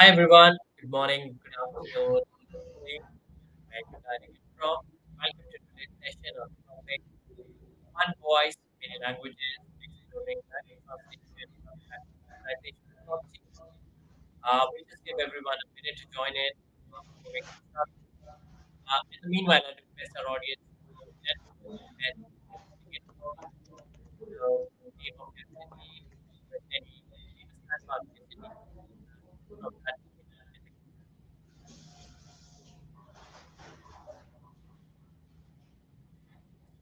Hi everyone. Good morning, good afternoon, good evening, where you're dialing in from. Welcome to today's session on the topic One Voice, Many Languages, exploring language translation and localization technology. We'll just give everyone a minute to join in before we get started. In the meanwhile, I'll request our audience to let us know where you're tuning in from, the name of your city, with any famous landmark in your city, and from that in the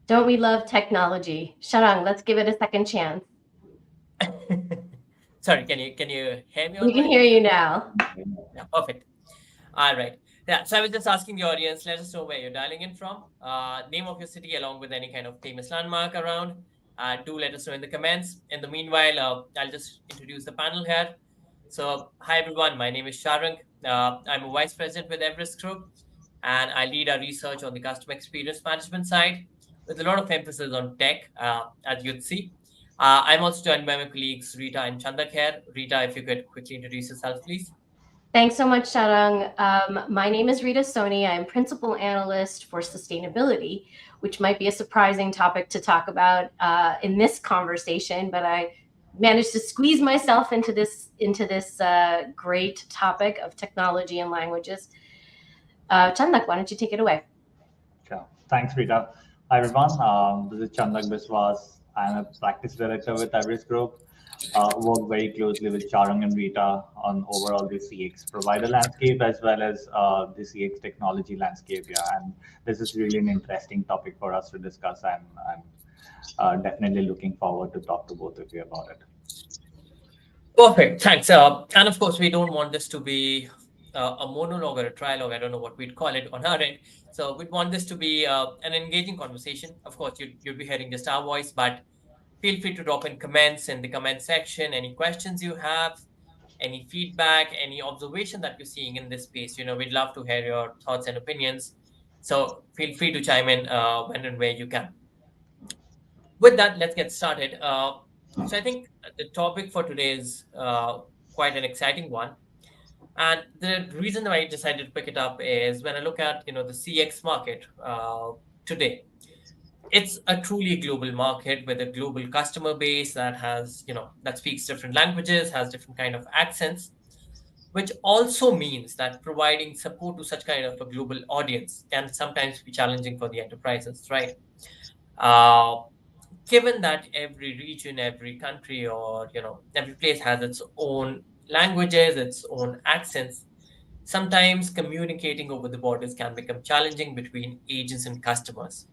Don't we love technology? Sharang, let's give it a second chance. Sorry, can you hear me We on can my hear you now. Yeah, perfect. All right. Yeah, so I was just asking the audience, let us know where you're dialing in from, name of your city, along with any kind of famous landmark around. Do let us know in the comments. In the meanwhile, I'll just introduce the panel here. So, hi everyone, my name is Sharang. I'm a vice president with Everest Group, and I lead our research on the customer experience management side with a lot of emphasis on tech, as you'd see. I'm also joined by my colleagues Rita and Chandak here. Rita, if you could quickly introduce yourself, please. Thanks so much, Sharang. My name is Rita Soni. I'm principal analyst for sustainability, which might be a surprising topic to talk about in this conversation, but I managed to squeeze myself into this great topic of technology and languages. Chandak, why don't you take it away? Sure. Thanks, Rita. Hi, everyone. This is Chandak Biswas. I'm a practice director with Everest Group. Work very closely with Charang and Rita on overall the CX provider landscape as well as the CX technology landscape. Yeah, and this is really an interesting topic for us to discuss. I'm definitely looking forward to talk to both of you about it. Perfect. Thanks. And of course, we don't want this to be a monologue or a trialogue. I don't know what we'd call it on our end. So we'd want this to be an engaging conversation. Of course, you'd be hearing just our voice, but feel free to drop in comments in the comment section. Any questions you have, any feedback, any observation that you're seeing in this space. We'd love to hear your thoughts and opinions. So feel free to chime in when and where you can. With that, let's get started. So I think the topic for today is quite an exciting one, and the reason why I decided to pick it up is when I look at the CX market today. It's a truly global market with a global customer base that has that speaks different languages, has different kind of accents, which also means that providing support to such kind of a global audience can sometimes be challenging for the enterprises, right? Uh, Given that every region, every country, or every place has its own languages, its own accents, sometimes communicating over the borders can become challenging between agents and customers.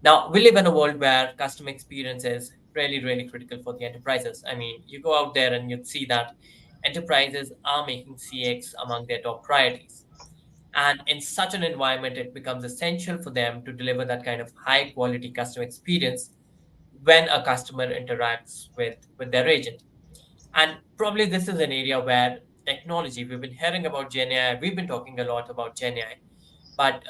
Now, we live in a world where customer experience is really, really critical for the enterprises. I mean, you go out there and you'd see that enterprises are making CX among their top priorities. And in such an environment, it becomes essential for them to deliver that kind of high quality customer experience when a customer interacts with their agent. And probably this is an area where technology, we've been hearing about Gen AI, we've been talking a lot about Gen AI, but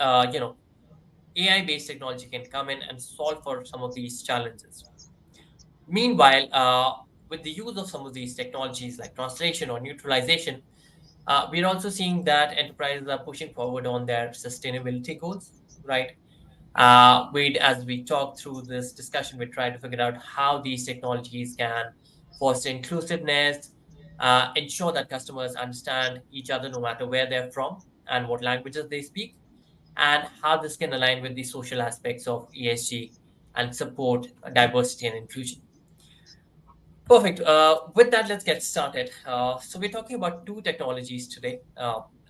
AI based technology can come in and solve for some of these challenges. Meanwhile, with the use of some of these technologies like translation or neutralization, we're also seeing that enterprises are pushing forward on their sustainability goals, right? As we talk through this discussion, we try to figure out how these technologies can foster inclusiveness, ensure that customers understand each other no matter where they're from and what languages they speak, and how this can align with the social aspects of ESG and support diversity and inclusion. Perfect. With that, let's get started. So we're talking about two technologies today: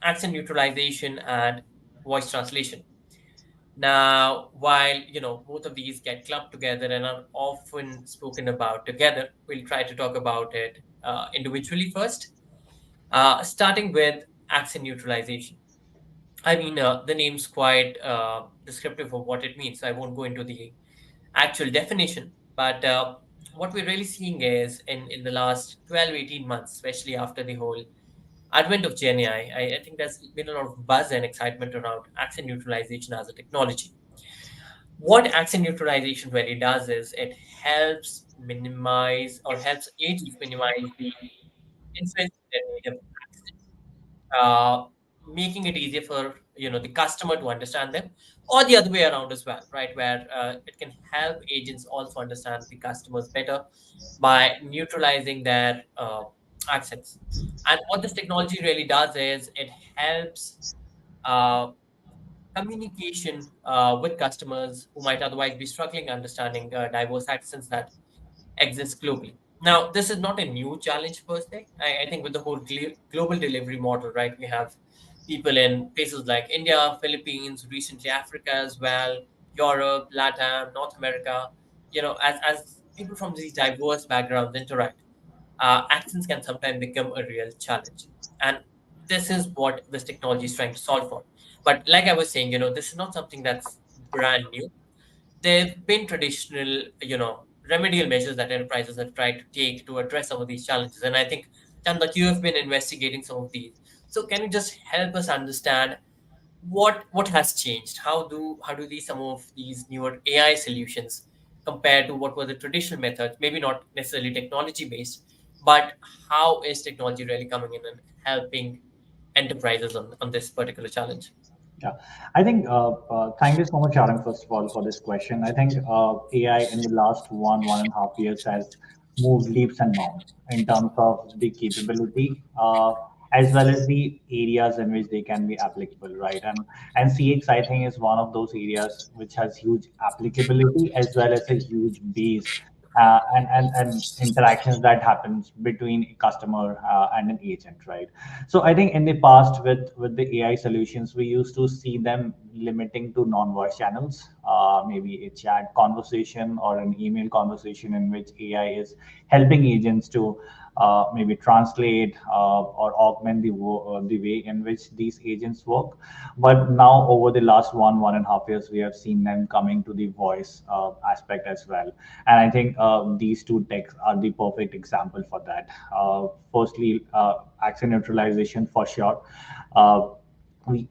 accent neutralization and voice translation. Now, while both of these get clubbed together and are often spoken about together, we'll try to talk about it individually first. Starting with accent neutralization. I mean, the name's quite descriptive of what it means, so I won't go into the actual definition. But what we're really seeing is in the last 12, 18 months, especially after the whole advent of Gen AI, I think there's been a lot of buzz and excitement around accent neutralization as a technology. What accent neutralization really does is it helps minimize or helps agents minimize the influence of their native accent. uh, making it easier for the customer to understand them, or the other way around as well, right? Where it can help agents also understand the customers better by neutralizing their accents. And what this technology really does is it helps uh, communication with customers who might otherwise be struggling understanding diverse accents that exists globally. Now, this is not a new challenge per se. I think with the whole global delivery model, right, we have people in places like India, Philippines, recently Africa as well, Europe, Latam, North America. As people from these diverse backgrounds interact, accents can sometimes become a real challenge. And this is what this technology is trying to solve for. But like I was saying, this is not something that's brand new. There've been traditional, remedial measures that enterprises have tried to take to address some of these challenges. And I think, Chandak, you have been investigating some of these. So can you just help us understand what has changed? How do these some of these newer AI solutions compare to what were the traditional methods? Maybe not necessarily technology based, but how is technology really coming in and helping enterprises on this particular challenge? Yeah, I think, thank you so much, Aaron, first of all, for this question. I think AI in the last 1.5 years has moved leaps and bounds in terms of the capability, as well as the areas in which they can be applicable, right? And CX, I think, is one of those areas which has huge applicability as well as a huge base, and interactions that happens between a customer and an agent, right? So I think in the past, with the AI solutions, we used to see them limiting to non-voice channels, maybe a chat conversation or an email conversation in which AI is helping agents to maybe translate or augment the way in which these agents work. But now, over the last 1.5 years, we have seen them coming to the voice aspect as well. And I think these two techs are the perfect example for that. Firstly, accent neutralization for sure. Uh,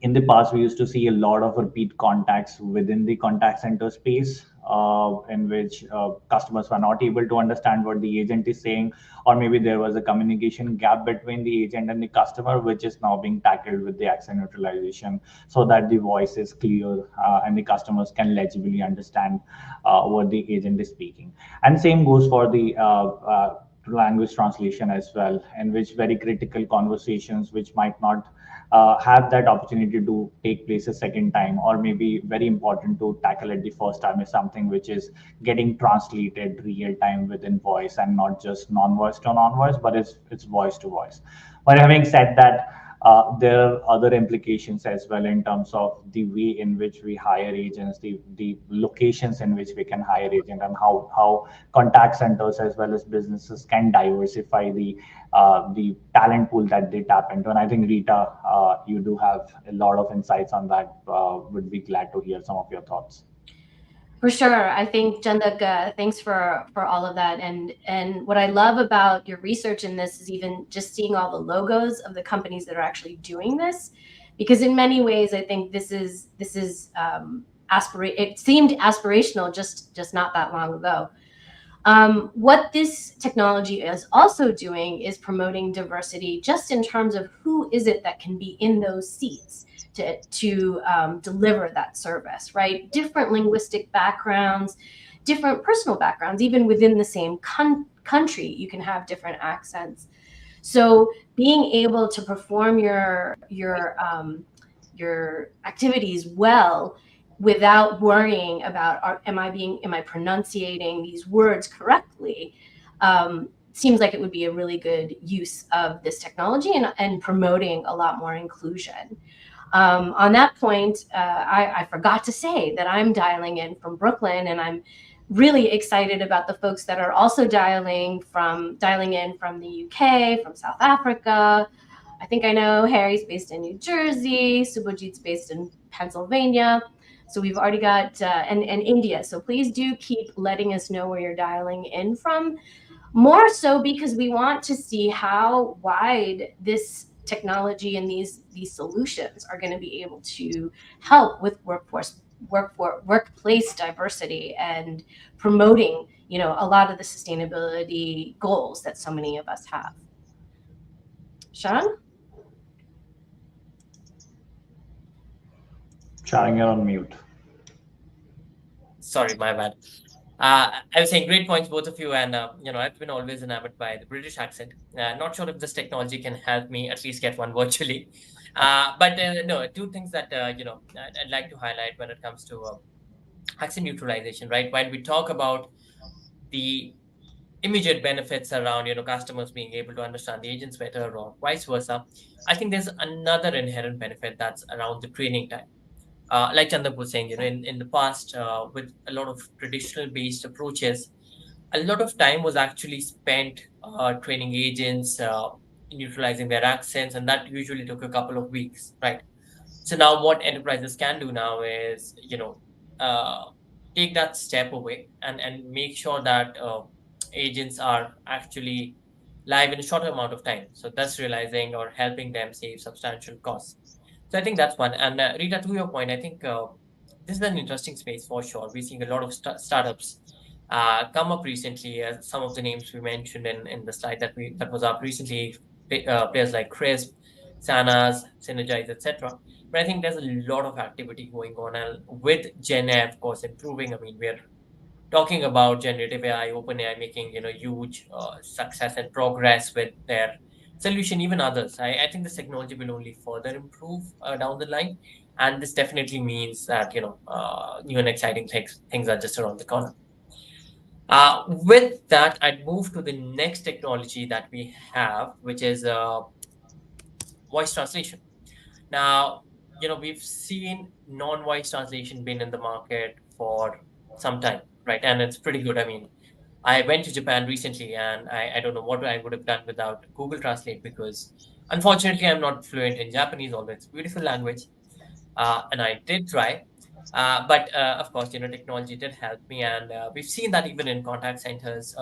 in the past, we used to see a lot of repeat contacts within the contact center space, in which customers were not able to understand what the agent is saying, or maybe there was a communication gap between the agent and the customer, which is now being tackled with the accent neutralization, so that the voice is clear, and the customers can legibly understand what the agent is speaking. And same goes for the language translation as well, in which very critical conversations which might not have that opportunity to take place a second time, or maybe very important to tackle it the first time, is something which is getting translated real time within voice, and not just non-voice to non-voice, but it's voice to voice. But having said that, there are other implications as well in terms of the way in which we hire agents, the locations in which we can hire agent, and how contact centers as well as businesses can diversify the talent pool that they tap into. And I think, Rita, you do have a lot of insights on that. Would be glad to hear some of your thoughts. For sure. I think, Jandak, thanks for all of that. And what I love about your research in this is even just seeing all the logos of the companies that are actually doing this, because in many ways, I think this is it seemed aspirational just not that long ago. What this technology is also doing is promoting diversity, just in terms of who is it that can be in those seats to deliver that service, right? Different linguistic backgrounds, different personal backgrounds, even within the same country, you can have different accents. So being able to perform your activities well without worrying about am I pronunciating these words correctly, seems like it would be a really good use of this technology and promoting a lot more inclusion. On that point, I forgot to say that I'm dialing in from Brooklyn, and I'm really excited about the folks that are also dialing in from the UK, from South Africa. I think I know Harry's based in New Jersey, Subhajit's based in Pennsylvania. So we've already got, and India. So please do keep letting us know where you're dialing in from. More so because we want to see how wide this technology and these solutions are going to be able to help with workplace diversity and promoting, a lot of the sustainability goals that so many of us have. Sharon? Sharing, you're on mute. Sorry, my bad. I was saying great points, both of you, and I've been always enamored by the British accent. Not sure if this technology can help me at least get one virtually, but no, two things that I'd like to highlight when it comes to accent neutralization. Right, while we talk about the immediate benefits around customers being able to understand the agents better or vice versa, I think there's another inherent benefit that's around the training time. Like Chandak was saying, in the past, with a lot of traditional based approaches, a lot of time was actually spent training agents, neutralizing their accents, and that usually took a couple of weeks, right? So now what enterprises can do now is, uh, take that step away and make sure that agents are actually live in a shorter amount of time. So thus realizing or helping them save substantial costs. So I think that's one. And Rita, to your point, I think this is an interesting space for sure. We're seeing a lot of startups come up recently. Some of the names we mentioned in the slide that was up recently, players like Crisp, Sanas, Synergize, etc. But I think there's a lot of activity going on, and with Gen AI, of course, improving. I mean, we're talking about generative AI, OpenAI making huge success and progress with their solution. Even others, I think this technology will only further improve down the line, and this definitely means that new and exciting things are just around the corner. With that, I'd move to the next technology that we have, which is voice translation. Now, we've seen non-voice translation been in the market for some time, right? And it's pretty good. I mean, I went to Japan recently, and I don't know what I would have done without Google Translate, because unfortunately I'm not fluent in Japanese, although it's a beautiful language. And I did try. But of course, technology did help me, and we've seen that even in contact centers,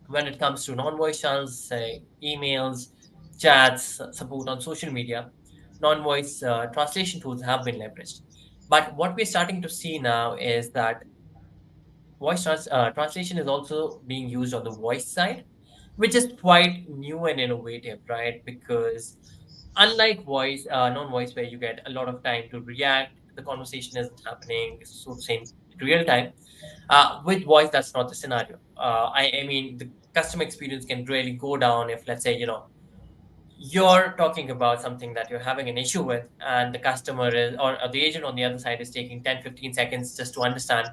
when it comes to non-voice channels, say emails, chats, support on social media, non-voice translation tools have been leveraged. But what we're starting to see now is that translation is also being used on the voice side, which is quite new and innovative, right? Because unlike non-voice, where you get a lot of time to react, the conversation isn't happening so to say in real time. With voice, that's not the scenario. I mean, the customer experience can really go down if, let's say, you're talking about something that you're having an issue with, and the customer is, or the agent on the other side is taking 10-15 seconds just to understand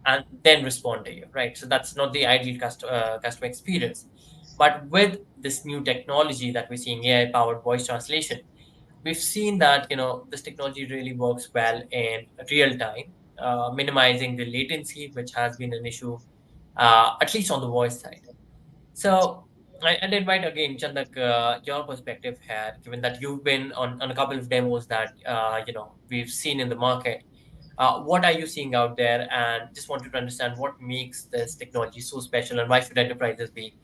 and then respond to you, right? So that's not the ideal customer experience. But with this new technology that we're seeing, AI powered voice translation, we've seen that this technology really works well in real time, minimizing the latency, which has been an issue, at least on the voice side. So I'd invite again, Chandak, your perspective here, given that you've been on a couple of demos that we've seen in the market. What are you seeing out there? And just wanted to understand what makes this technology so special, and why should enterprises be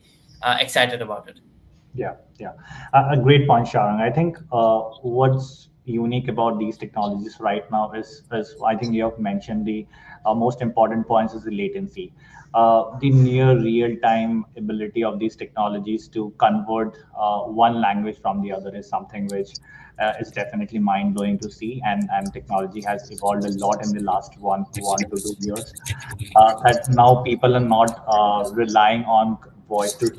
excited about it? Yeah, yeah. A great point, Sharang. I think what's unique about these technologies right now is I think you have mentioned the most important points is the latency. The near real-time ability of these technologies to convert one language from the other is something which is definitely mind-blowing to see, and technology has evolved a lot in the last 1 to 2 years. That now people are not relying on voice to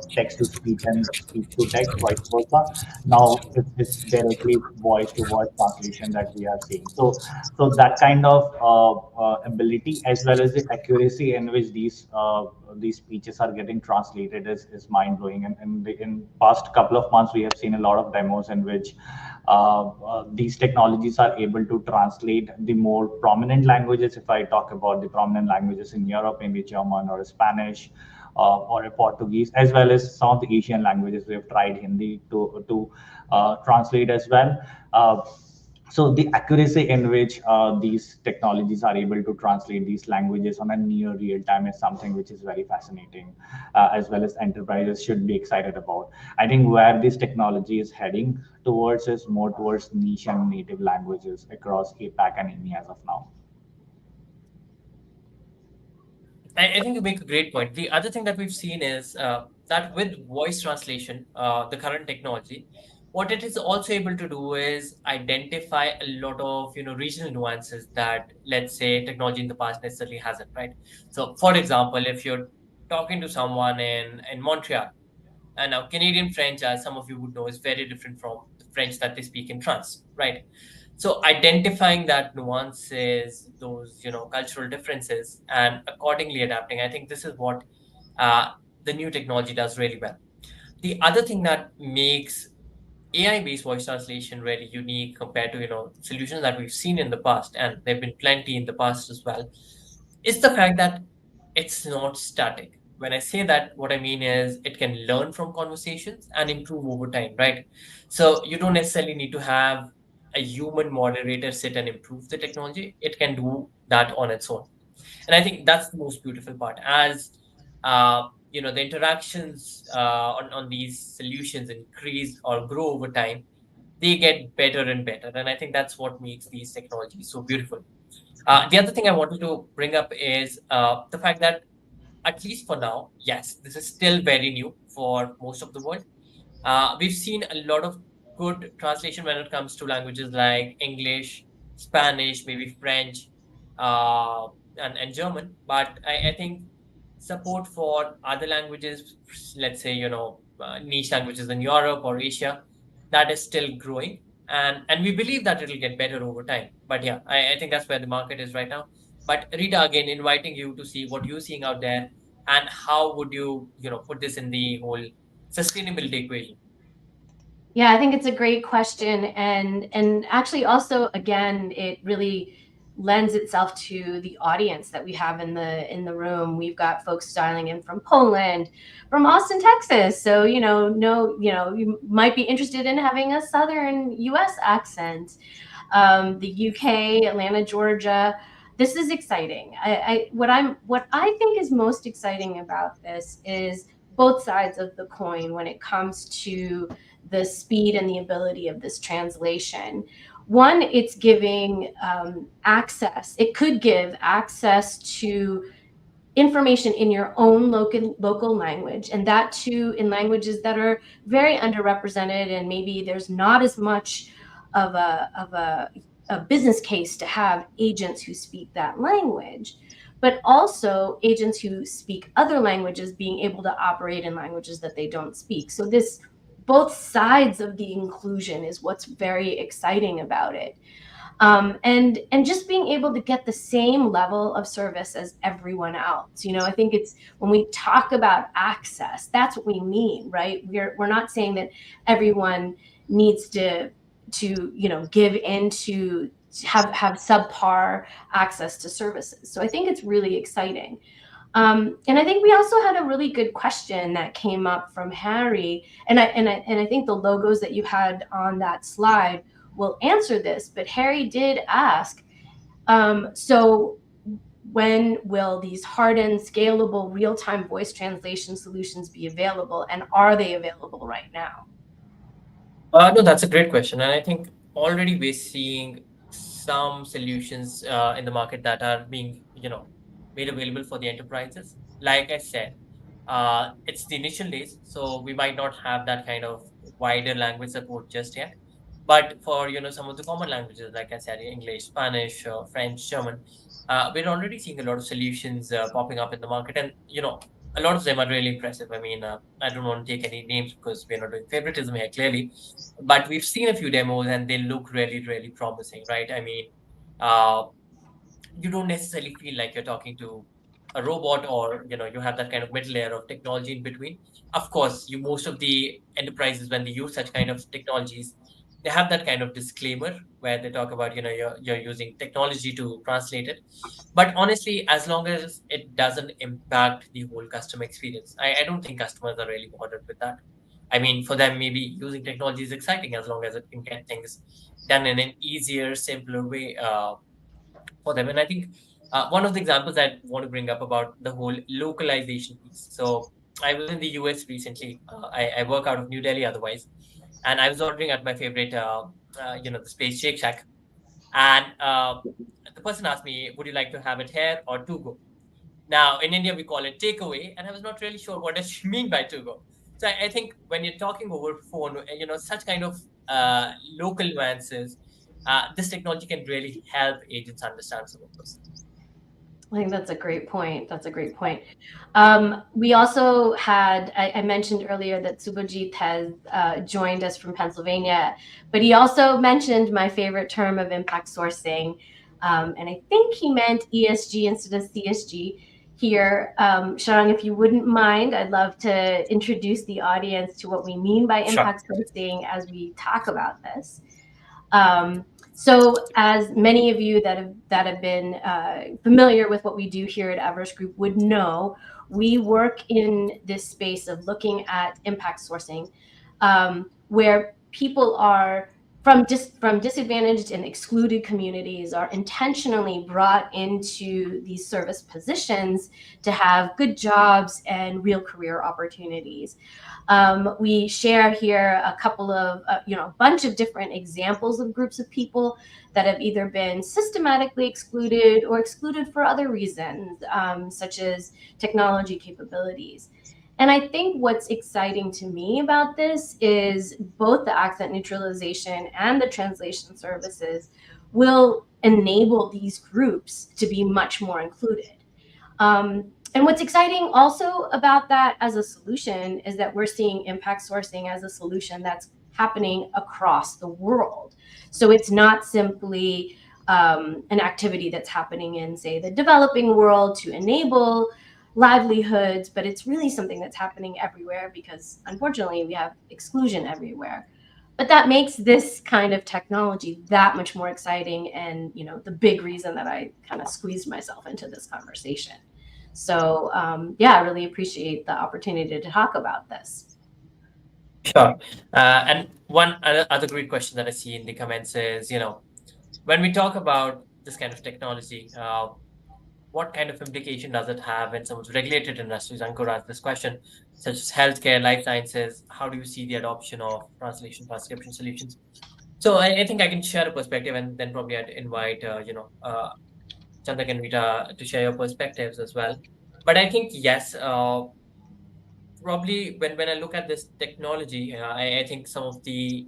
text to speech and speech to text, vice versa. Now it's directly voice to voice translation that we are seeing. So that kind of ability, as well as the accuracy in which these speeches are getting translated, is mind blowing. And in past couple of months, we have seen a lot of demos in which these technologies are able to translate the more prominent languages. If I talk about the prominent languages in Europe, maybe German or Spanish, or a Portuguese, as well as some of the Asian languages. We have tried Hindi to translate as well. So the accuracy in which these technologies are able to translate these languages on a near real time is something which is very fascinating, as well as enterprises should be excited about. I think where this technology is heading towards is more towards niche and native languages across APAC and EMEA as of now. I think you make a great point. The other thing that we've seen is that with voice translation, the current technology, What it is also able to do is identify a lot of regional nuances that, let's say, technology in the past necessarily hasn't, right? So for example, if you're talking to someone in Montreal, and now Canadian French, as some of you would know, is very different from the French that they speak in France, right? So identifying that nuances, those cultural differences, and accordingly adapting, I think this is what uh, the new technology does really well. The other thing that makes AI-based voice translation really unique compared to solutions that we've seen in the past, and there've been plenty in the past as well, is the fact that it's not static. When I say that, what I mean is it can learn from conversations and improve over time, right? So you don't necessarily need to have a human moderator sit and improve the technology. It can do that on its own. And I think that's the most beautiful part. As the interactions on these solutions increase or grow over time, they get better and better. And I think that's what makes these technologies so beautiful. The other thing I wanted to bring up is the fact that, at least for now, yes, this is still very new for most of the world. We've seen a lot of good translation when it comes to languages like English, Spanish, maybe French, uh, and German. But I think support for other languages, let's say, niche languages in Europe or Asia, that is still growing. And we believe that it'll get better over time. But yeah, I think that's where the market is right now. But Rita, again, inviting you to see what you're seeing out there and how would you, put this in the whole sustainability equation. Yeah, I think it's a great question, and actually also again, it really lends itself to the audience that we have in the room. We've got folks dialing in from Poland, from Austin, Texas. So you might be interested in having a Southern U.S. accent. The UK, Atlanta, Georgia. This is exciting. What I think is most exciting about this is both sides of the coin when it comes to the speed and the ability of this translation. One, it's giving access. It could give access to information in your own local language, and that too in languages that are very underrepresented, and maybe there's not as much of a business case to have agents who speak that language, but also agents who speak other languages being able to operate in languages that they don't speak. So this, both sides of the inclusion, is what's very exciting about it. And just being able to get the same level of service as everyone else. I think it's, when we talk about access, that's what we mean, right? We're not saying that everyone needs to give in to have subpar access to services. So I think it's really exciting. And I think we also had a really good question that came up from Harry, and I think the logos that you had on that slide will answer this. But Harry did ask, so when will these hardened, scalable, real-time voice translation solutions be available, and are they available right now? No, that's a great question. And I think already we're seeing some solutions in the market that are being, made available for the enterprises. Like I said, it's the initial days, so we might not have that kind of wider language support just yet. But for, some of the common languages, like I said, English, Spanish, French, German, we're already seeing a lot of solutions popping up in the market. And, a lot of them are really impressive. I mean, I don't want to take any names because we're not doing favoritism here, clearly, but we've seen a few demos and they look really, really promising, right? I mean, uh, you don't necessarily feel like you're talking to a robot, or you have that kind of middle layer of technology in between. Of course, most of the enterprises, when they use such kind of technologies, they have that kind of disclaimer where they talk about you're using technology to translate it. But honestly, as long as it doesn't impact the whole customer experience, I don't think customers are really bothered with that. I mean, for them, maybe using technology is exciting as long as it can get things done in an easier, simpler way for them. And I think one of the examples I want to bring up about the whole localization piece. So I was in the US recently. I work out of New Delhi otherwise, and I was ordering at my favorite, the Space Shake Shack, and the person asked me, "Would you like to have it here or to go?" Now in India we call it takeaway, and I was not really sure what does she mean by to go. So I think when you're talking over phone, such kind of local nuances, this technology can really help agents understand some of those. I think that's a great point. That's a great point. We also had, I mentioned earlier that Subhajit has joined us from Pennsylvania, but he also mentioned my favorite term of impact sourcing. And I think he meant ESG instead of CSG here. Sharang, if you wouldn't mind, I'd love to introduce the audience to what we mean by Sure. impact sourcing as we talk about this. So, as many of you that have been familiar with what we do here at Everest Group would know, we work in this space of looking at impact sourcing, where people are from disadvantaged and excluded communities are intentionally brought into these service positions to have good jobs and real career opportunities. We share here a couple of, a bunch of different examples of groups of people that have either been systematically excluded or excluded for other reasons, such as technology capabilities. And I think what's exciting to me about this is both the accent neutralization and the translation services will enable these groups to be much more included. And what's exciting also about that as a solution is that we're seeing impact sourcing as a solution that's happening across the world. So it's not simply an activity that's happening in, say, the developing world to enable livelihoods, but it's really something that's happening everywhere because unfortunately we have exclusion everywhere. But that makes this kind of technology that much more exciting and, the big reason that I kind of squeezed myself into this conversation. So, I really appreciate the opportunity to talk about this. Sure. And one other great question that I see in the comments is, when we talk about this kind of technology, what kind of implication does it have in some of the regulated industries? Ankur asked this question, such as healthcare, life sciences. How do you see the adoption of translation transcription solutions? So I think I can share a perspective, and then probably I'd invite Chandak and Rita to share your perspectives as well. But I think yes, probably when I look at this technology, I think some of the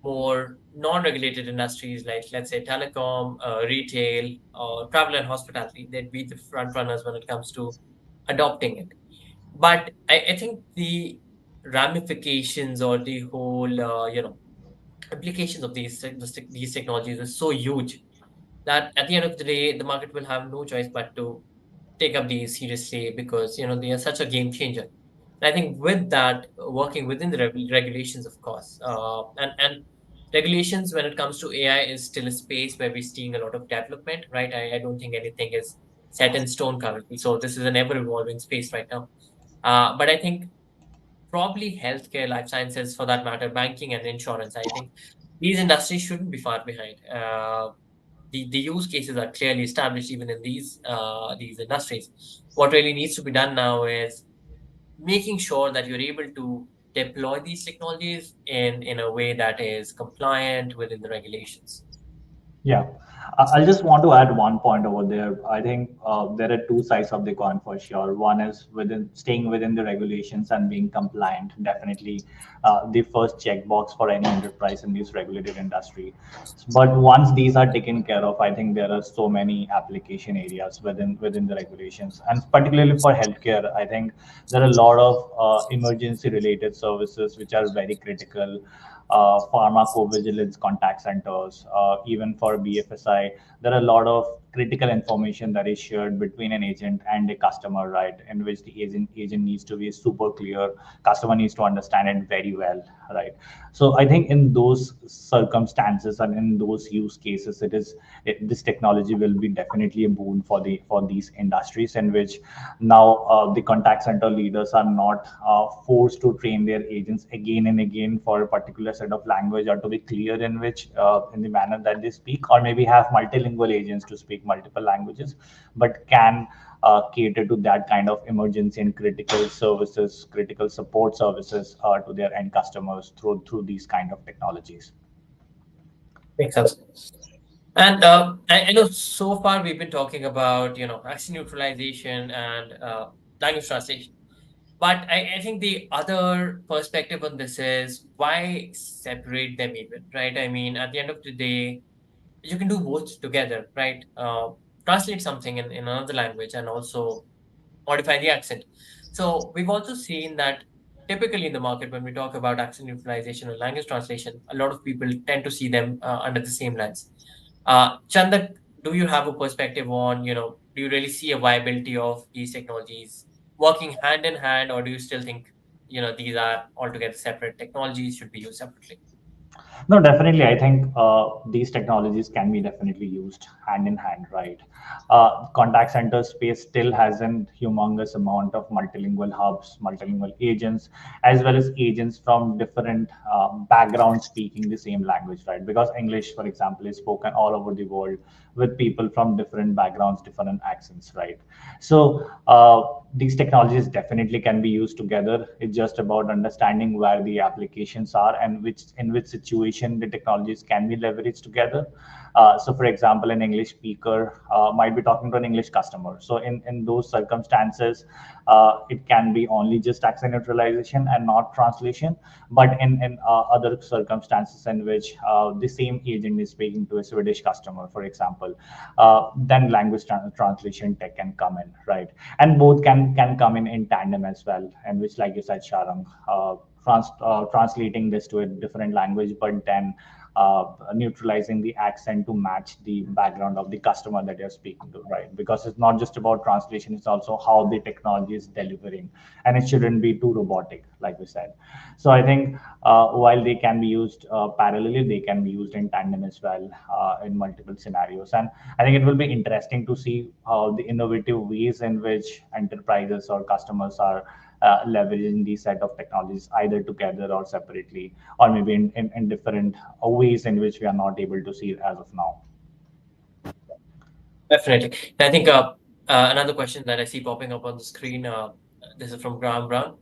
more non-regulated industries like, let's say, telecom, retail, travel and hospitality, they'd be the front runners when it comes to adopting it. But I think the ramifications or the whole implications of these technologies is so huge that at the end of the day the market will have no choice but to take up these seriously because they are such a game changer. And I think with that, working within the regulations, of course, and regulations when it comes to AI is still a space where we're seeing a lot of development, right? I don't think anything is set in stone currently. So this is an ever evolving space right now. But I think probably healthcare, life sciences, for that matter, banking and insurance, I think these industries shouldn't be far behind. The use cases are clearly established even in these industries. What really needs to be done now is making sure that you're able to deploy these technologies in a way that is compliant within the regulations. Yeah, I just want to add one point over there. I think there are two sides of the coin for sure. One is within staying within the regulations and being compliant. Definitely, the first checkbox for any enterprise in this regulated industry. But once these are taken care of, I think there are so many application areas within the regulations, and particularly for healthcare, I think there are a lot of emergency related services which are very critical. Pharmacovigilance contact centers, even for BFSI, there are a lot of critical information that is shared between an agent and a customer, right? In which the agent needs to be super clear, customer needs to understand it very well, right? So I think in those circumstances and in those use cases, this technology will be definitely a boon for these industries in which now the contact center leaders are not forced to train their agents again and again for a particular set of language or to be clear in which in the manner that they speak, or maybe have multilingual agents to speak multiple languages, but can cater to that kind of emergency and critical services, critical support services to their end customers through these kind of technologies. Makes sense. And I know so far we've been talking about accent neutralization and language translation. But I think the other perspective on this is why separate them even, right? I mean, at the end of the day, you can do both together, right? Translate something in another language and also modify the accent. So we've also seen that typically in the market, when we talk about accent neutralization or language translation, a lot of people tend to see them under the same lens. Chandak, do you have a perspective on, do you really see a viability of these technologies working hand in hand, or do you still think, these are altogether separate technologies, should be used separately? No, definitely. I think these technologies can be definitely used hand in hand, right? Contact center space still has an humongous amount of multilingual hubs, multilingual agents, as well as agents from different backgrounds speaking the same language, right? Because English, for example, is spoken all over the world with people from different backgrounds, different accents, right? So these technologies definitely can be used together. It's just about understanding where the applications are and which situation the technologies can be leveraged together. So, for example, an English speaker might be talking to an English customer. So, in those circumstances, it can be only just accent neutralization and not translation. But in other circumstances in which the same agent is speaking to a Swedish customer, for example, then language translation tech can come in, right? And both can come in tandem as well. And which, like you said, Sharang, translating this to a different language, but then neutralizing the accent to match the background of the customer that you're speaking to, right? Because it's not just about translation, it's also how the technology is delivering, and it shouldn't be too robotic, like we said. So I think while they can be used parallelly, they can be used in tandem as well in multiple scenarios. And I think it will be interesting to see how the innovative ways in which enterprises or customers are leveraging these set of technologies either together or separately, or maybe in different ways in which we are not able to see as of now. Definitely. And I think another question that I see popping up on the screen, this is from Graham Brown.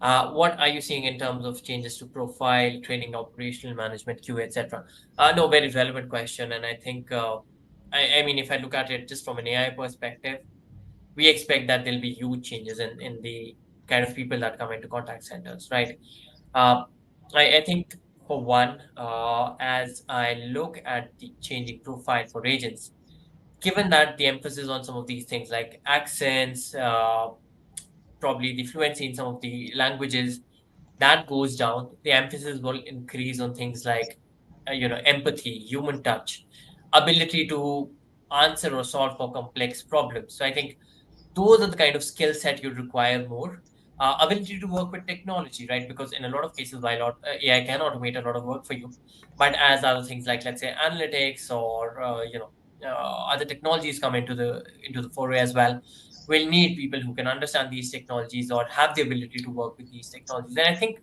What are you seeing in terms of changes to profile, training, operational management, QA, etc.? No, very relevant question. And I think, I mean, if I look at it just from an AI perspective, we expect that there'll be huge changes in the kind of people that come into contact centers, right? Uh, I think, for one, as I look at the changing profile for agents, given that the emphasis on some of these things like accents, probably the fluency in some of the languages, that goes down, the emphasis will increase on things like, empathy, human touch, ability to answer or solve for complex problems. So I think those are the kind of skill set you require more. Ability to work with technology, right? Because in a lot of cases, while AI can automate a lot of work for you, but as other things like, let's say, analytics or other technologies come into the foray as well, we'll need people who can understand these technologies or have the ability to work with these technologies. And I think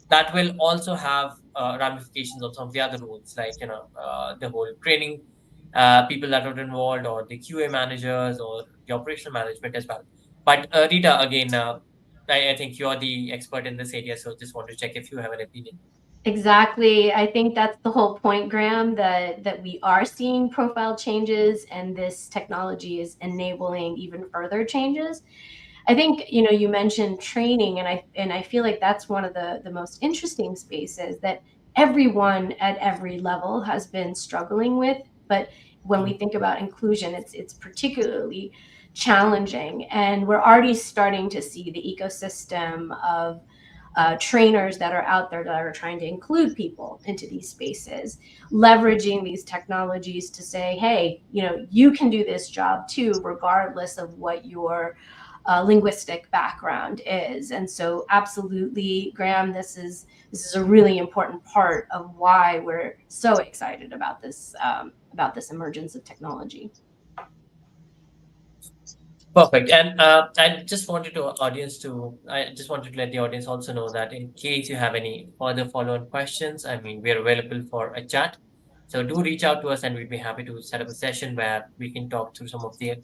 that will also have ramifications on some of the other roles, like the whole training people that are involved, or the QA managers, or the operational management as well. But Rita, again, I think you're the expert in this area, so just want to check if you have an opinion. Exactly. I think that's the whole point, Graham, that we are seeing profile changes and this technology is enabling even further changes. I think, you mentioned training, and I feel like that's one of the most interesting spaces that everyone at every level has been struggling with. But when we think about inclusion, it's particularly challenging. And we're already starting to see the ecosystem of trainers that are out there that are trying to include people into these spaces, leveraging these technologies to say, hey, you can do this job too, regardless of what your linguistic background is. And so, absolutely, Graham, this is a really important part of why we're so excited about this emergence of technology. Perfect. And I just wanted to let the audience also know that in case you have any further follow-on questions, I mean, we're available for a chat. So do reach out to us, and we'd be happy to set up a session where we can talk through some of the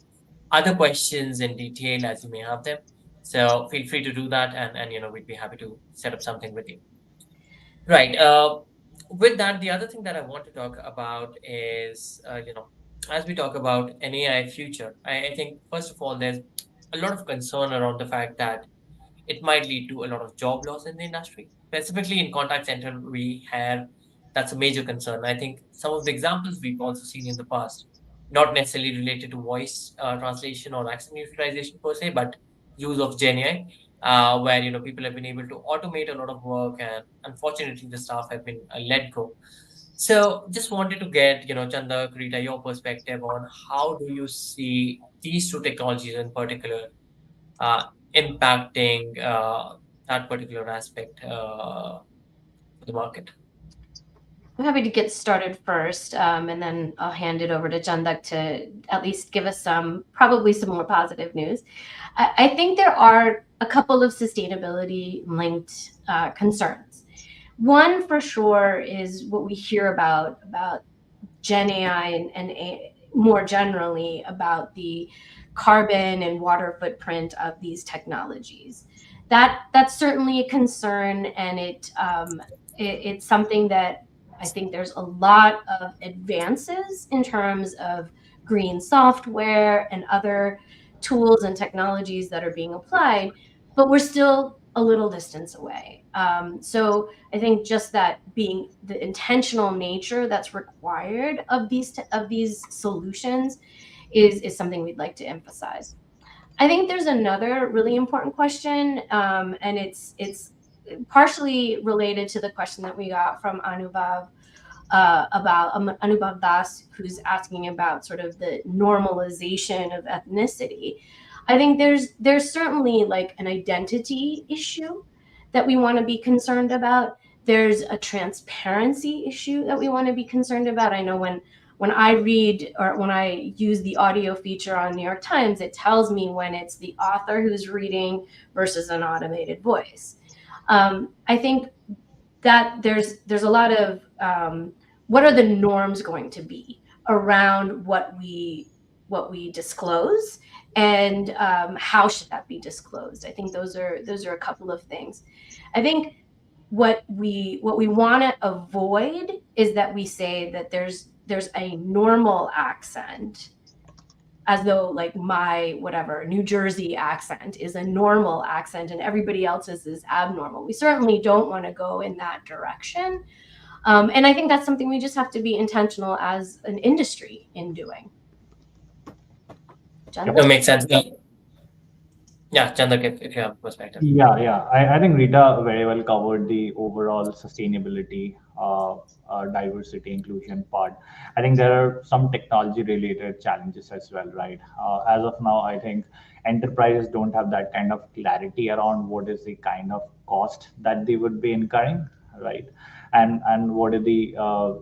other questions in detail as you may have them. So feel free to do that, and we'd be happy to set up something with you. Right. With that, the other thing that I want to talk about is, as we talk about an AI future, I think first of all, there's a lot of concern around the fact that it might lead to a lot of job loss in the industry. Specifically in contact center, we have that's a major concern. I think some of the examples we've also seen in the past, not necessarily related to voice translation or accent neutralization per se, but use of GenAI, where people have been able to automate a lot of work, and unfortunately, the staff have been let go. So, just wanted to get Chanda, Rita, your perspective on how do you see these two technologies in particular uh, impacting that particular aspect for the market. I'm happy to get started first, and then I'll hand it over to Chandak to at least give us probably some more positive news. I think there are a couple of sustainability linked concerns. One for sure is what we hear about Gen AI and more generally about the carbon and water footprint of these technologies. That's certainly a concern, and it's something that I think there's a lot of advances in terms of green software and other tools and technologies that are being applied, but we're still a little distance away. So I think just that being the intentional nature that's required of these solutions is something we'd like to emphasize. I think there's another really important question, and it's partially related to the question that we got from Anubhav about Anubhav Das, who's asking about sort of the normalization of ethnicity. I think there's certainly like an identity issue that we want to be concerned about. There's a transparency issue that we want to be concerned about. I know when I read or when I use the audio feature on New York Times, it tells me when it's the author who's reading versus an automated voice. I think that there's a lot of what are the norms going to be around what we disclose, and how should that be disclosed? I think those are a couple of things. I think what we want to avoid is that we say that there's a normal accent, as though like my whatever New Jersey accent is a normal accent and everybody else's is abnormal. We certainly don't want to go in that direction. And I think that's something we just have to be intentional as an industry in doing. That makes sense. Yeah, Chandak, if you have perspective. Yeah. I think Rita very well covered the overall sustainability, diversity, inclusion part. I think there are some technology-related challenges as well, right? As of now, I think enterprises don't have that kind of clarity around what is the kind of cost that they would be incurring, right? And what are the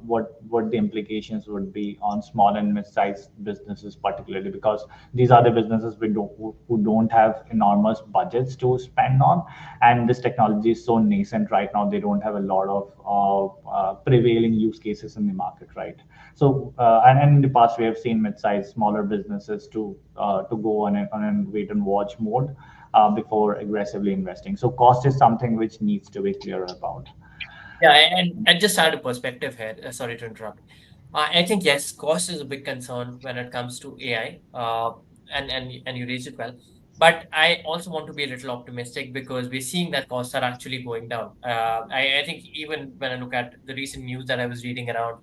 what the implications would be on small and mid-sized businesses, particularly because these are the businesses who don't have enormous budgets to spend on, and this technology is so nascent right now. They don't have a lot of prevailing use cases in the market, right? So and in the past we have seen mid-sized, smaller businesses to go on a wait and watch mode before aggressively investing. So cost is something which needs to be clear about. Yeah, and just add a perspective here. Sorry to interrupt. I think yes, cost is a big concern when it comes to AI, and you raised it well. But I also want to be a little optimistic because we're seeing that costs are actually going down. I think even when I look at the recent news that I was reading around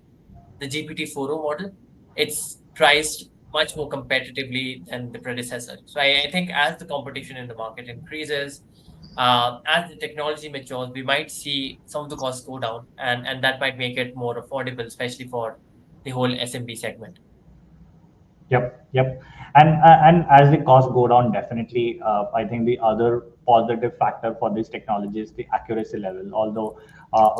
the GPT-4o model, it's priced much more competitively than the predecessor. So I think as the competition in the market increases, as the technology matures, we might see some of the costs go down, and that might make it more affordable, especially for the whole SMB segment. Yep. And as the costs go down, definitely, I think the other positive factor for this technology is the accuracy level. Although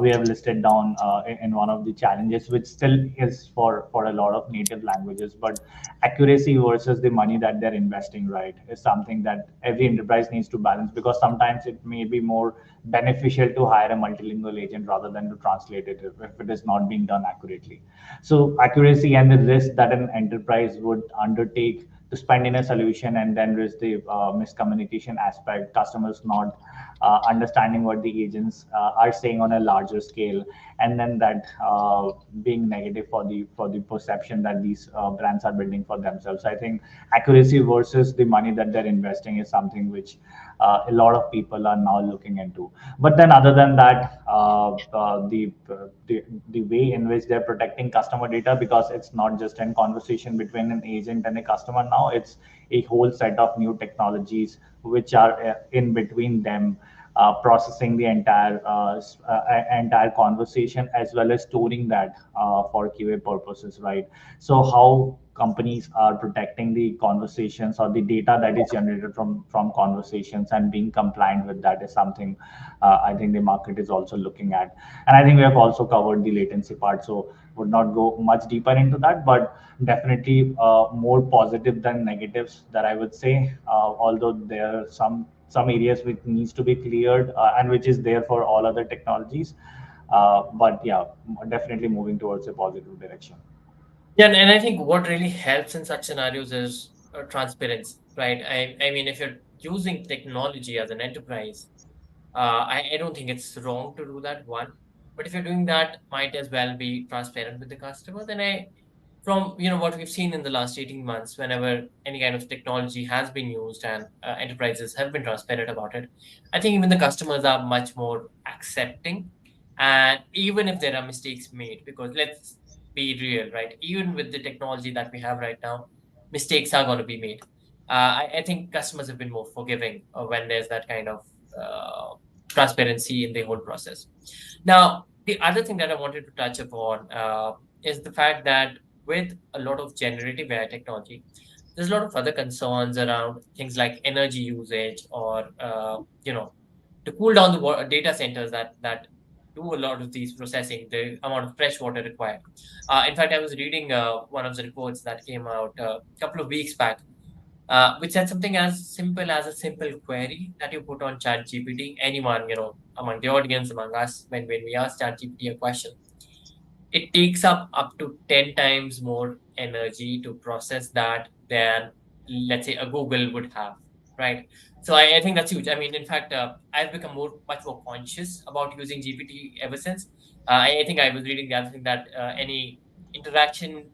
we have listed down in one of the challenges, which still is for a lot of native languages, but accuracy versus the money that they're investing, right, is something that every enterprise needs to balance, because sometimes it may be more beneficial to hire a multilingual agent rather than to translate it if it is not being done accurately. So accuracy and the risk that an enterprise would undertake to spend in a solution, and then risk the miscommunication aspect, customers not understanding what the agents are saying on a larger scale, and then that being negative for the perception that these brands are building for themselves. I think accuracy versus the money that they're investing is something which a lot of people are now looking into. But then, other than that, the way in which they're protecting customer data, because it's not just a conversation between an agent and a customer now, it's a whole set of new technologies which are in between them, processing the entire conversation, as well as storing that for QA purposes, right? So how companies are protecting the conversations or the data that is generated from conversations and being compliant with that is something I think the market is also looking at. And I think we have also covered the latency part, so would not go much deeper into that, but definitely more positive than negatives that I would say. Although there are some areas which needs to be cleared and which is there for all other technologies, but yeah, definitely moving towards a positive direction. Yeah, and I think what really helps in such scenarios is transparency, right? I mean, if you're using technology as an enterprise, I don't think it's wrong to do that, one. But if you're doing that, might as well be transparent with the customer. Then from what we've seen in the last 18 months, whenever any kind of technology has been used and enterprises have been transparent about it, I think even the customers are much more accepting. And even if there are mistakes made, because let's be real, right? Even with the technology that we have right now, mistakes are going to be made. I think customers have been more forgiving when there's that kind of uh, transparency in the whole process. Now, the other thing that I wanted to touch upon is the fact that with a lot of generative AI technology, there's a lot of other concerns around things like energy usage or to cool down the data centers that do a lot of these processing, the amount of fresh water required. In fact, I was reading one of the reports that came out a couple of weeks back, which said something as simple as a simple query that you put on ChatGPT. Anyone, among the audience, among us, when we ask ChatGPT a question, it takes up to 10 times more energy to process that than, let's say, a Google would have, right? So I think that's huge. I mean, in fact, I've become much more conscious about using GPT ever since. I think I was reading the other thing that any interaction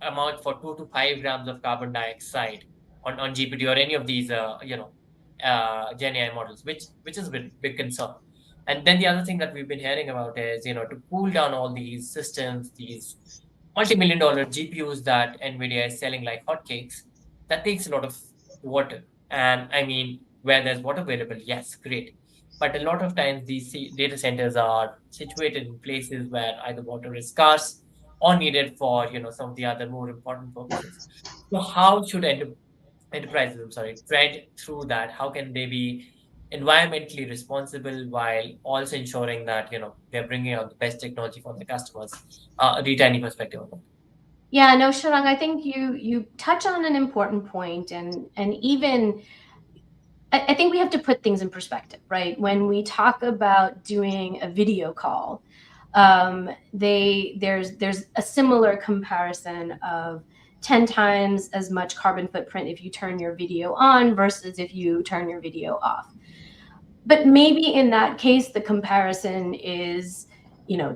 amount for 2 to 5 grams of carbon dioxide on GPT or any of these, Gen AI models, which is a big concern. And then the other thing that we've been hearing about is, to cool down all these systems, these multi-million-dollar GPUs that NVIDIA is selling like hotcakes, that takes a lot of water. And I mean, where there's water available, yes, great. But a lot of times these data centers are situated in places where either water is scarce or needed for, some of the other more important purposes. So how should enterprises, I'm sorry, tread through that? How can they be environmentally responsible while also ensuring that they're bringing out the best technology for their customers? Rita, any perspective on that? Yeah, no, Sharang, I think you touch on an important point, and even I think we have to put things in perspective, right? When we talk about doing a video call, there's a similar comparison of 10 times as much carbon footprint if you turn your video on versus if you turn your video off. But maybe in that case, the comparison is,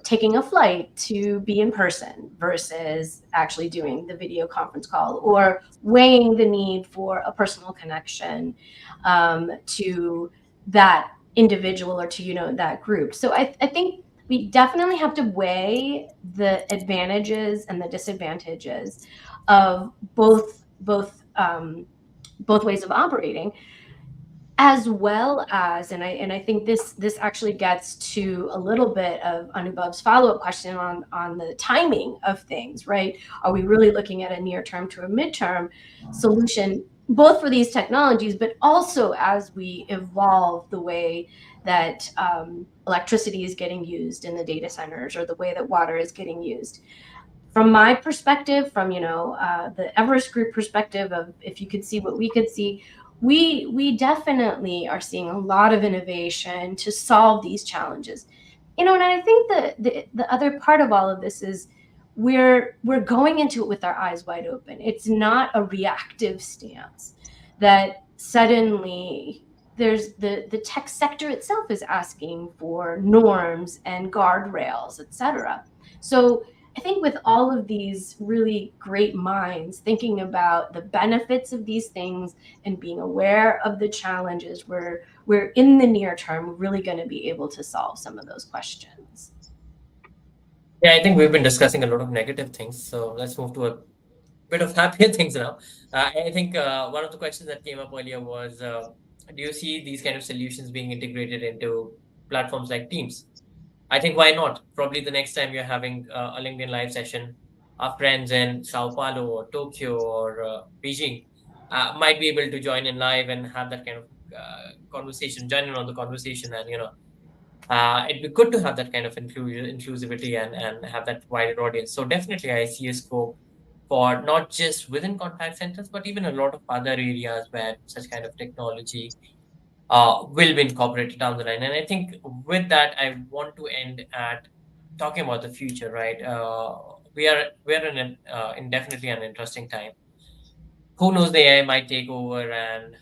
taking a flight to be in person versus actually doing the video conference call, or weighing the need for a personal connection to that individual or to, that group. So I think we definitely have to weigh the advantages and the disadvantages of both ways of operating, as well as, and I think this actually gets to a little bit of Anubhav's follow-up question on the timing of things, right? Are we really looking at a near-term to a mid-term solution, both for these technologies, but also as we evolve the way that electricity is getting used in the data centers, or the way that water is getting used? From my perspective, from the Everest Group perspective, of if you could see what we could see, we definitely are seeing a lot of innovation to solve these challenges. And I think the other part of all of this is we're going into it with our eyes wide open. It's not a reactive stance that suddenly there's the tech sector itself is asking for norms and guardrails, etc. So I think with all of these really great minds thinking about the benefits of these things and being aware of the challenges, we're in the near term really going to be able to solve some of those questions. Yeah, I think we've been discussing a lot of negative things, so let's move to a bit of happier things now. I think one of the questions that came up earlier was, do you see these kind of solutions being integrated into platforms like Teams? I think why not? Probably the next time you're having a LinkedIn live session, our friends in Sao Paulo or Tokyo or Beijing might be able to join in live and have that kind of conversation, join in on the conversation, and it'd be good to have that kind of inclusivity and have that wider audience. So definitely, I see a scope for not just within contact centers, but even a lot of other areas where such kind of technology will be incorporated down the line. And I think with that, I want to end at talking about the future. Right? We are in in definitely an interesting time. Who knows? The AI might take over, and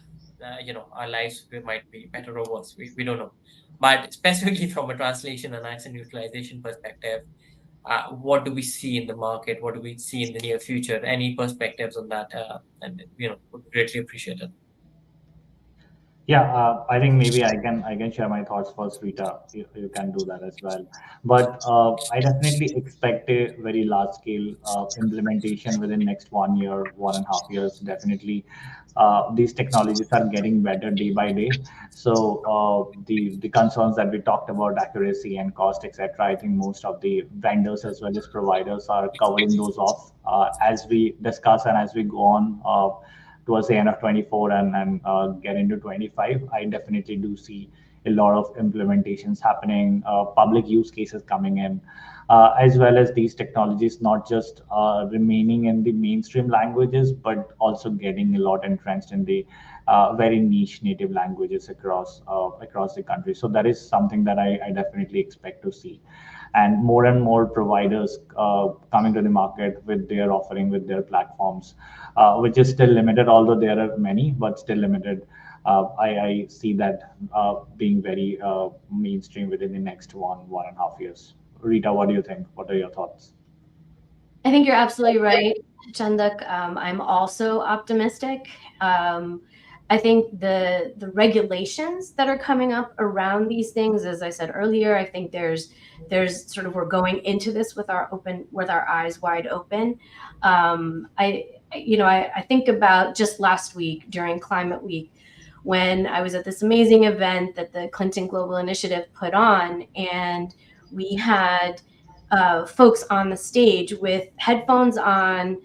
our lives might be better or worse. We don't know. But specifically from a translation and accent utilization perspective, what do we see in the market? What do we see in the near future? Any perspectives on that? And would be greatly appreciated. Yeah, I think maybe I can share my thoughts first, Rita. You can do that as well. But I definitely expect a very large scale implementation within next 1 year, 1.5 years. Definitely, these technologies are getting better day by day. So the concerns that we talked about, accuracy and cost, etc. I think most of the vendors as well as providers are covering those off as we discuss and as we go on. Towards the end of 24 and get into 25, I definitely do see a lot of implementations happening, public use cases coming in, as well as these technologies not just remaining in the mainstream languages, but also getting a lot entrenched in the very niche native languages across the country. So that is something that I definitely expect to see, and more providers coming to the market with their offering, with their platforms, which is still limited, although there are many, but still limited. I see that being very mainstream within the next 1.5 years. Rita, what do you think? What are your thoughts? I think you're absolutely right, Chandak. I'm also optimistic. I think the regulations that are coming up around these things, as I said earlier, I think there's sort of, we're going into this with our eyes wide open. I think about just last week during Climate Week, when I was at this amazing event that the Clinton Global Initiative put on, and we had folks on the stage with headphones on,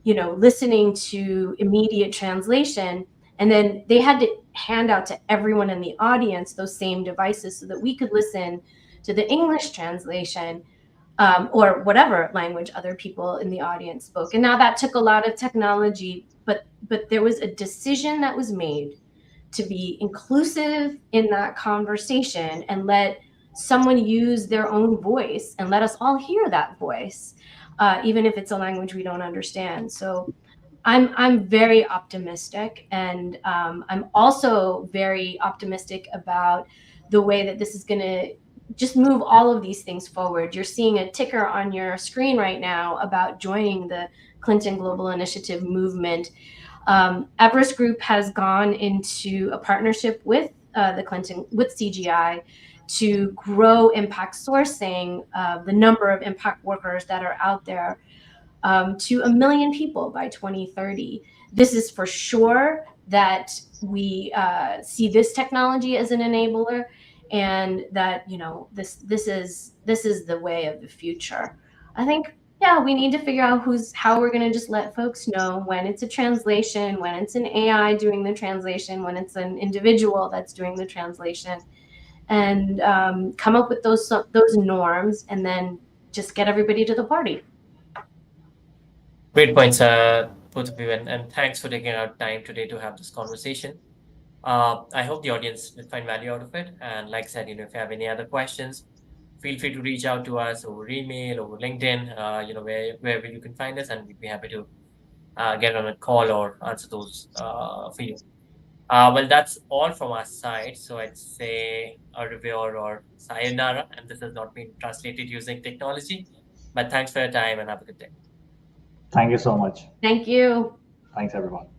listening to immediate translation. And then they had to hand out to everyone in the audience those same devices so that we could listen to the English translation, or whatever language other people in the audience spoke. And now that took a lot of technology, but there was a decision that was made to be inclusive in that conversation and let someone use their own voice and let us all hear that voice, even if it's a language we don't understand. So I'm very optimistic, and I'm also very optimistic about the way that this is going to just move all of these things forward. You're seeing a ticker on your screen right now about joining the Clinton Global Initiative movement. Everest Group has gone into a partnership with with CGI to grow impact sourcing, the number of impact workers that are out there, to 1 million people by 2030. This is for sure that we see this technology as an enabler, and that this is the way of the future. I think, yeah, we need to figure out how we're going to just let folks know when it's a translation, when it's an AI doing the translation, when it's an individual that's doing the translation, and come up with those norms, and then just get everybody to the party. Great points, both of you, and thanks for taking out time today to have this conversation. I hope the audience will find value out of it. And like I said, if you have any other questions, feel free to reach out to us over email, over LinkedIn, wherever you can find us, and we'd be happy to get on a call or answer those for you. Well, that's all from our side. So I'd say au revoir or sayonara, and this has not been translated using technology. But thanks for your time and have a good day. Thank you so much. Thank you. Thanks, everyone.